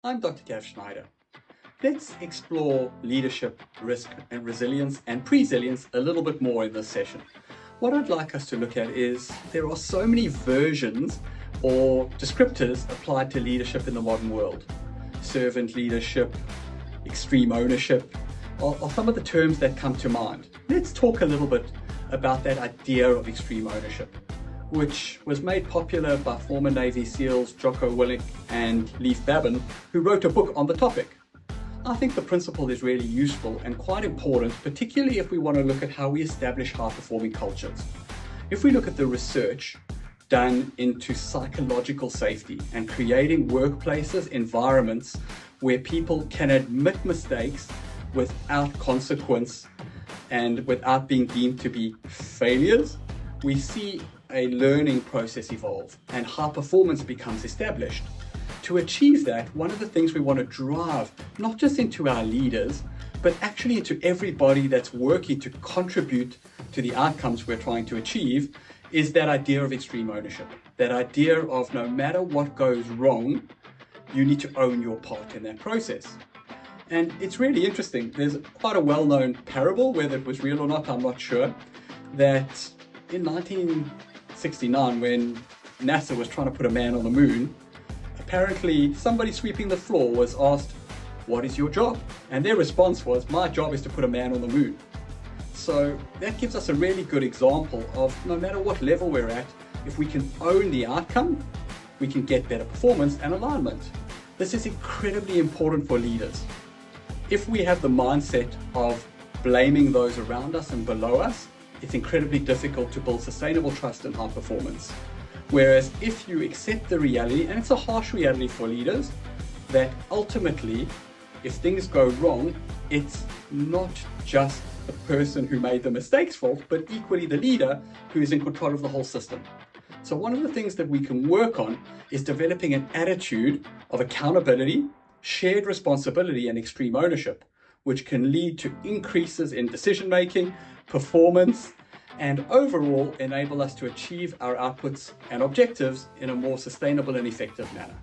I'm Dr. Gav Schneider. Let's explore leadership, risk and resilience and presilience a little bit more in this session. What I'd like us to look at is there are so many versions or descriptors applied to leadership in the modern world. Servant leadership, extreme ownership are some of the terms that come to mind. Let's talk a little bit about that idea of extreme ownership, which was made popular by former Navy SEALs Jocko, Willink and Leif, Babin, who wrote a book on the topic. I think the principle is really useful and quite important, particularly if we want to look at how we establish high-performing cultures. If we look at the research done into psychological safety and creating workplaces, environments where people can admit mistakes without consequence and without being deemed to be failures, we see a learning process evolve and high performance becomes established. To achieve that, one of the things we want to drive, not just into our leaders, but actually into everybody that's working to contribute to the outcomes we're trying to achieve, is that idea of extreme ownership. That idea of no matter what goes wrong, you need to own your part in that process. And it's really interesting. There's quite a well-known parable, whether it was real or not, I'm not sure, that in 1969, when NASA was trying to put a man on the moon, apparently somebody sweeping the floor was asked, "What is your job?" And their response was, "My job is to put a man on the moon." So that gives us a really good example of no matter what level we're at, if we can own the outcome, we can get better performance and alignment. This is incredibly important for leaders. If we have the mindset of blaming those around us and below us, it's incredibly difficult to build sustainable trust and high performance. Whereas if you accept the reality, and it's a harsh reality for leaders, that ultimately, if things go wrong, it's not just the person who made the mistake's fault, but equally the leader who is in control of the whole system. So one of the things that we can work on is developing an attitude of accountability, shared responsibility, and extreme ownership, which can lead to increases in decision-making, performance, and overall enable us to achieve our outputs and objectives in a more sustainable and effective manner.